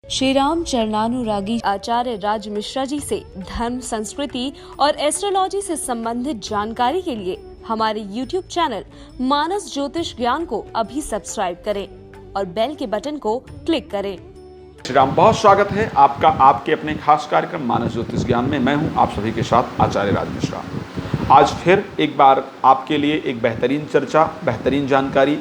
श्री राम चरणानुरागी आचार्य राज मिश्रा जी से धर्म, संस्कृति और एस्ट्रोलॉजी से संबंधित जानकारी के लिए हमारे YouTube चैनल मानस ज्योतिष ज्ञान को अभी सब्सक्राइब करें और बेल के बटन को क्लिक करें। श्री राम, बहुत स्वागत है आपका आपके अपने खास कार्यक्रम मानस ज्योतिष ज्ञान में। मैं हूं आप सभी के साथ आचार्य राज मिश्रा। आज फिर एक बार आपके लिए एक बेहतरीन चर्चा, बेहतरीन जानकारी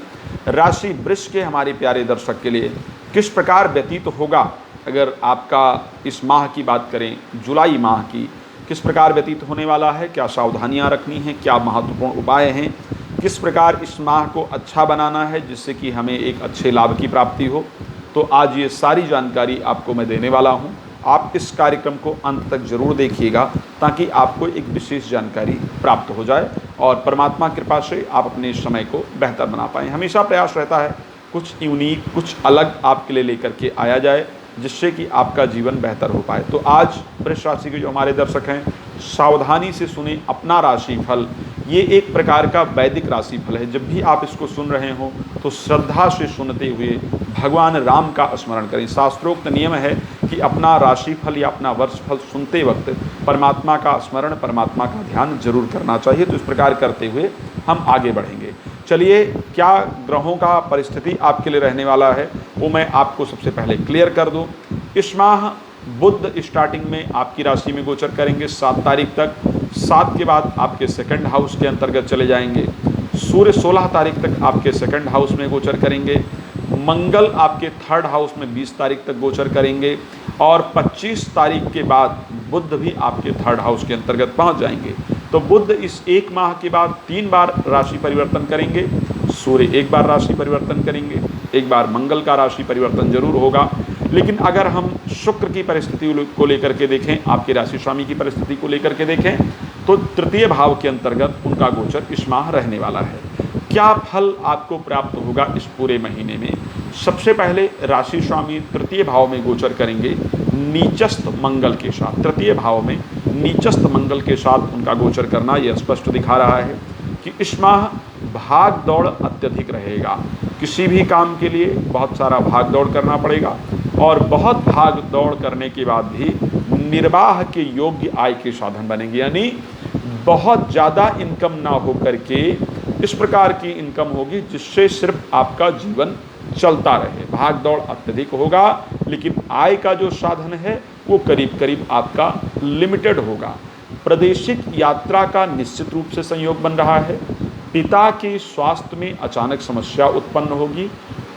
राशि वृष के हमारे प्यारे दर्शक के लिए किस प्रकार व्यतीत होगा। अगर आपका इस माह की बात करें, जुलाई माह की, किस प्रकार व्यतीत होने वाला है, क्या सावधानियां रखनी हैं, क्या महत्वपूर्ण उपाय हैं, किस प्रकार इस माह को अच्छा बनाना है जिससे कि हमें एक अच्छे लाभ की प्राप्ति हो, तो आज ये सारी जानकारी आपको मैं देने वाला हूं। आप इस कार्यक्रम को अंत तक जरूर देखिएगा ताकि आपको एक विशेष जानकारी प्राप्त हो जाए और परमात्मा कृपा से आप अपने समय को बेहतर बना पाएँ। हमेशा प्रयास रहता है कुछ यूनिक, कुछ अलग आपके लिए लेकर के आया जाए जिससे कि आपका जीवन बेहतर हो पाए। तो आज वृष राशि के जो हमारे दर्शक हैं, सावधानी से सुने अपना राशिफल। ये एक प्रकार का वैदिक राशिफल है। जब भी आप इसको सुन रहे हो तो श्रद्धा से सुनते हुए भगवान राम का स्मरण करें। शास्त्रोक्त नियम है कि अपना राशिफल या अपना वर्षफल सुनते वक्त परमात्मा का स्मरण, परमात्मा का ध्यान जरूर करना चाहिए। तो इस प्रकार करते हुए हम आगे बढ़ेंगे। चलिए, क्या ग्रहों का परिस्थिति आपके लिए रहने वाला है वो मैं आपको सबसे पहले क्लियर कर दूं। इस माह बुध स्टार्टिंग में आपकी राशि में गोचर करेंगे 7 तारीख तक। 7 के बाद आपके सेकंड हाउस के अंतर्गत चले जाएंगे। सूर्य 16 तारीख तक आपके सेकंड हाउस में गोचर करेंगे। मंगल आपके थर्ड हाउस में 20 तारीख तक गोचर करेंगे और 25 तारीख के बाद बुध भी आपके थर्ड हाउस के अंतर्गत पहुंच जाएंगे। तो बुध इस एक माह के बाद 3 बार राशि परिवर्तन करेंगे। सूर्य एक बार राशि परिवर्तन करेंगे, एक बार मंगल का राशि परिवर्तन जरूर होगा। लेकिन अगर हम शुक्र की परिस्थिति को लेकर के देखें, आपके राशि स्वामी की परिस्थिति को लेकर के देखें, तो तृतीय भाव के अंतर्गत उनका गोचर इस माह रहने वाला है। क्या फल आपको प्राप्त होगा इस पूरे महीने में? सबसे पहले राशि स्वामी तृतीय भाव में गोचर करेंगे नीचस्थ मंगल के साथ। तृतीय भाव में नीचस्थ मंगल के साथ उनका गोचर करना यह स्पष्ट दिखा रहा है कि इस माह भाग दौड़ अत्यधिक रहेगा। किसी भी काम के लिए बहुत सारा भाग दौड़ करना पड़ेगा और बहुत भाग दौड़ करने के बाद भी निर्वाह के योग्य आय के साधन बनेंगे। यानी बहुत ज़्यादा इनकम ना हो करके इस प्रकार की इनकम होगी जिससे सिर्फ आपका जीवन चलता रहे। भाग दौड़ अत्यधिक होगा लेकिन आय का जो साधन है वो करीब करीब आपका लिमिटेड होगा। प्रादेशिक यात्रा का निश्चित रूप से संयोग बन रहा है। पिता के स्वास्थ्य में अचानक समस्या उत्पन्न होगी।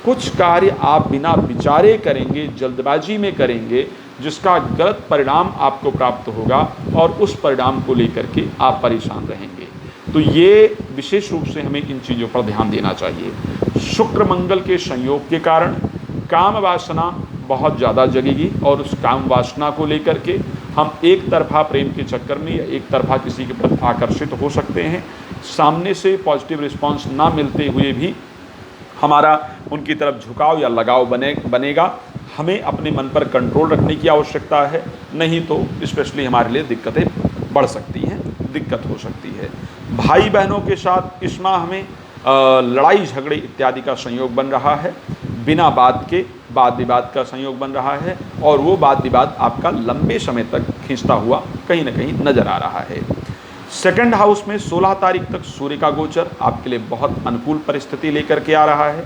कुछ कार्य आप बिना विचारे करेंगे, जल्दबाजी में करेंगे, जिसका गलत परिणाम आपको प्राप्त होगा और उस परिणाम को लेकर के आप परेशान रहेंगे। तो ये विशेष रूप से हमें इन चीज़ों पर ध्यान देना चाहिए। शुक्र मंगल के संयोग के कारण काम वासना बहुत ज़्यादा जगेगी और उस काम वासना को लेकर के हम एक तरफा प्रेम के चक्कर में या एक तरफा किसी के प्रति आकर्षित हो सकते हैं। सामने से पॉजिटिव रिस्पांस ना मिलते हुए भी हमारा उनकी तरफ झुकाव या लगाव बनेगा। हमें अपने मन पर कंट्रोल रखने की आवश्यकता है, नहीं तो स्पेशली हमारे लिए दिक्कतें बढ़ सकती हैं, दिक्कत हो सकती है। भाई बहनों के साथ इस माह में लड़ाई झगड़े इत्यादि का संयोग बन रहा है। बिना बात के वाद विवाद का संयोग बन रहा है और वो वाद विवाद आपका लंबे समय तक खींचता हुआ कहीं ना कहीं नजर आ रहा है। सेकंड हाउस में 16 तारीख तक सूर्य का गोचर आपके लिए बहुत अनुकूल परिस्थिति लेकर के आ रहा है।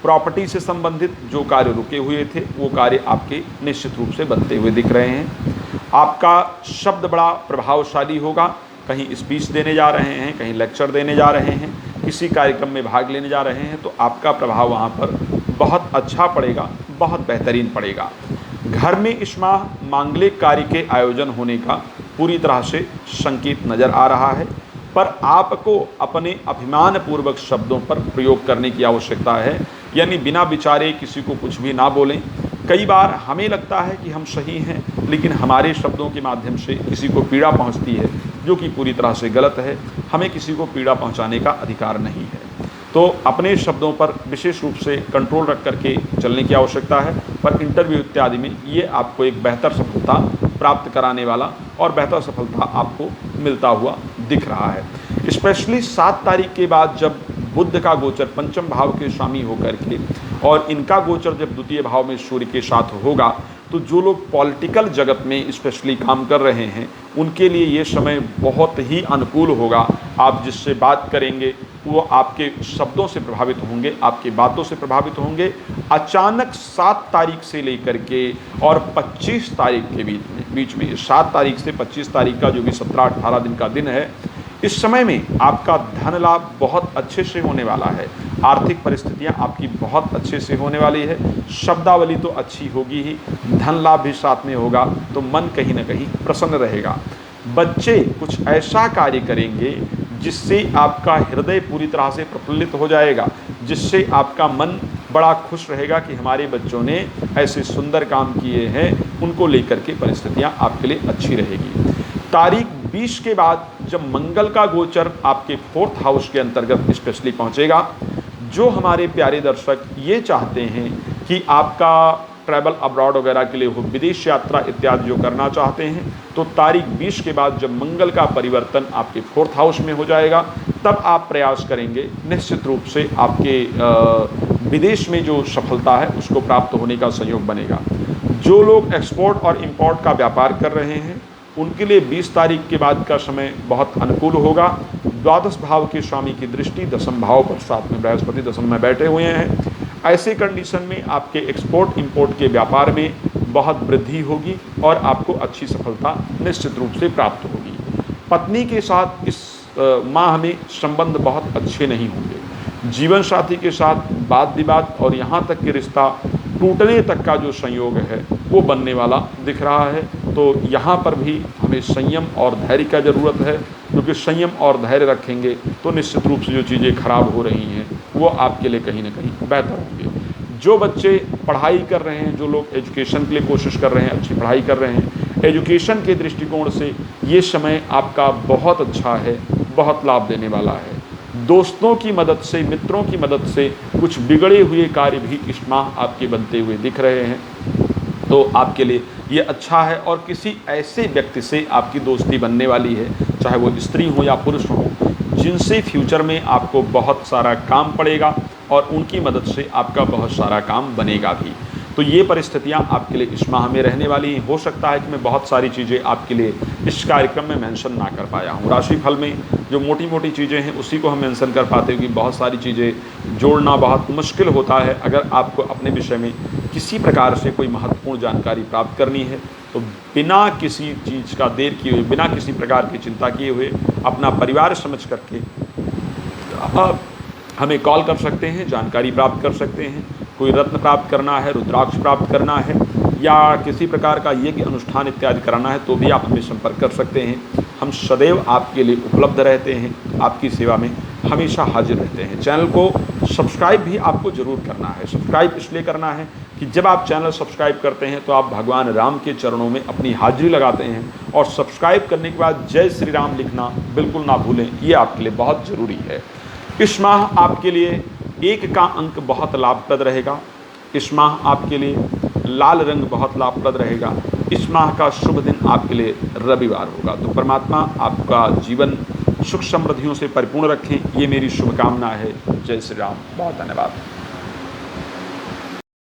प्रॉपर्टी से संबंधित जो कार्य रुके हुए थे वो कार्य आपके निश्चित रूप से बनते हुए दिख रहे हैं। आपका शब्द बड़ा प्रभावशाली होगा। कहीं स्पीच देने जा रहे हैं, कहीं लेक्चर देने जा रहे हैं, किसी कार्यक्रम में भाग लेने जा रहे हैं तो आपका प्रभाव वहाँ पर बहुत अच्छा पड़ेगा, बहुत बेहतरीन पड़ेगा। घर में इस माह मांगलिक कार्य के आयोजन होने का पूरी तरह से संकेत नज़र आ रहा है, पर आपको अपने अभिमान पूर्वक शब्दों पर प्रयोग करने की आवश्यकता है। यानी बिना विचारे किसी को कुछ भी ना बोलें। कई बार हमें लगता है कि हम सही हैं लेकिन हमारे शब्दों के माध्यम से किसी को पीड़ा पहुंचती है, जो कि पूरी तरह से गलत है। हमें किसी को पीड़ा पहुंचाने का अधिकार नहीं है। तो अपने शब्दों पर विशेष रूप से कंट्रोल रख करके चलने की आवश्यकता है। पर इंटरव्यू इत्यादि में ये आपको एक बेहतर सफलता प्राप्त कराने वाला और बेहतर सफलता आपको मिलता हुआ दिख रहा है। स्पेशली 7 तारीख के बाद जब बुध का गोचर पंचम भाव के स्वामी होकर के और इनका गोचर जब द्वितीय भाव में सूर्य के साथ होगा तो जो लोग पॉलिटिकल जगत में स्पेशली काम कर रहे हैं उनके लिए ये समय बहुत ही अनुकूल होगा। आप जिससे बात करेंगे वो आपके शब्दों से प्रभावित होंगे, आपकी बातों से प्रभावित होंगे। अचानक 7 तारीख से लेकर के और 25 तारीख के बीच में 7 तारीख से 25 तारीख का जो भी 17-18 दिन का दिन है, इस समय में आपका धन लाभ बहुत अच्छे से होने वाला है। आर्थिक परिस्थितियां आपकी बहुत अच्छे से होने वाली है। शब्दावली तो अच्छी होगी ही, धन लाभ भी साथ में होगा, तो मन कहीं ना कहीं प्रसन्न रहेगा। बच्चे कुछ ऐसा कार्य करेंगे जिससे आपका हृदय पूरी तरह से प्रफुल्लित हो जाएगा, जिससे आपका मन बड़ा खुश रहेगा कि हमारे बच्चों ने ऐसे सुंदर काम किए हैं, उनको लेकर के परिस्थितियां आपके लिए अच्छी रहेगी। तारीख 20 के बाद जब मंगल का गोचर आपके 4th हाउस के अंतर्गत स्पेशली पहुंचेगा, जो हमारे प्यारे दर्शक ये चाहते हैं कि आपका ट्रैवल अब्रॉड वगैरह के लिए हो, विदेश यात्रा इत्यादि जो करना चाहते हैं, तो तारीख 20 के बाद जब मंगल का परिवर्तन आपके 4th हाउस में हो जाएगा, तब आप प्रयास करेंगे, निश्चित रूप से आपके विदेश में जो सफलता है उसको प्राप्त होने का संयोग बनेगा। जो लोग एक्सपोर्ट और इंपोर्ट का व्यापार कर रहे हैं उनके लिए 20 तारीख के बाद का समय बहुत अनुकूल होगा। द्वादश भाव के स्वामी की दृष्टि 10वें भाव पर, साथ में बृहस्पति 10वें में बैठे हुए हैं। ऐसे कंडीशन में आपके एक्सपोर्ट इंपोर्ट के व्यापार में बहुत वृद्धि होगी और आपको अच्छी सफलता निश्चित रूप से प्राप्त होगी। पत्नी के साथ इस माह में संबंध बहुत अच्छे नहीं होंगे। जीवन साथी के साथ वाद विवाद और यहाँ तक कि रिश्ता टूटने तक का जो संयोग है वो बनने वाला दिख रहा है। तो यहाँ पर भी हमें संयम और धैर्य का ज़रूरत है, क्योंकि संयम और धैर्य रखेंगे तो निश्चित रूप से जो चीज़ें खराब हो रही हैं वो आपके लिए कहीं ना कहीं बेहतर होंगे। जो बच्चे पढ़ाई कर रहे हैं, जो लोग एजुकेशन के लिए कोशिश कर रहे हैं, अच्छी पढ़ाई कर रहे हैं, एजुकेशन के दृष्टिकोण से ये समय आपका बहुत अच्छा है, बहुत लाभ देने वाला है। दोस्तों की मदद से, मित्रों की मदद से कुछ बिगड़े हुए कार्य भी इस माह आपके बनते हुए दिख रहे हैं, तो आपके लिए ये अच्छा है। और किसी ऐसे व्यक्ति से आपकी दोस्ती बनने वाली है, चाहे वो स्त्री हो या पुरुष हो, जिनसे फ्यूचर में आपको बहुत सारा काम पड़ेगा और उनकी मदद से आपका बहुत सारा काम बनेगा भी। तो ये परिस्थितियां आपके लिए इस माह में रहने वाली हैं। हो सकता है कि मैं बहुत सारी चीज़ें आपके लिए इस कार्यक्रम में मेंशन ना कर पाया हूँ। राशिफल में जो मोटी मोटी चीज़ें हैं उसी को हम मेंशन कर पाते हैं, क्योंकि बहुत सारी चीज़ें जोड़ना बहुत मुश्किल होता है। अगर आपको अपने विषय में किसी प्रकार से कोई महत्वपूर्ण जानकारी प्राप्त करनी है तो बिना किसी चीज़ का देर किए हुए, बिना किसी प्रकार की चिंता किए हुए, अपना परिवार समझ करके आप हमें कॉल कर सकते हैं, जानकारी प्राप्त कर सकते हैं। कोई रत्न प्राप्त करना है, रुद्राक्ष प्राप्त करना है या किसी प्रकार का यज्ञ अनुष्ठान इत्यादि कराना है तो भी आप हमें संपर्क कर सकते हैं। हम सदैव आपके लिए उपलब्ध रहते हैं, आपकी सेवा में हमेशा हाजिर रहते हैं। चैनल को सब्सक्राइब भी आपको ज़रूर करना है। सब्सक्राइब इसलिए करना है कि जब आप चैनल सब्सक्राइब करते हैं तो आप भगवान राम के चरणों में अपनी हाजिरी लगाते हैं, और सब्सक्राइब करने के बाद जय श्री राम लिखना बिल्कुल ना भूलें, ये आपके लिए बहुत ज़रूरी है। इस माह आपके लिए 1 का अंक बहुत लाभप्रद रहेगा। इस माह आपके लिए लाल रंग बहुत लाभप्रद रहेगा। इस माह का शुभ दिन आपके लिए रविवार होगा। तो परमात्मा आपका जीवन सुख समृद्धियों से परिपूर्ण रखें, ये मेरी शुभकामना है। जय श्री राम। बहुत धन्यवाद।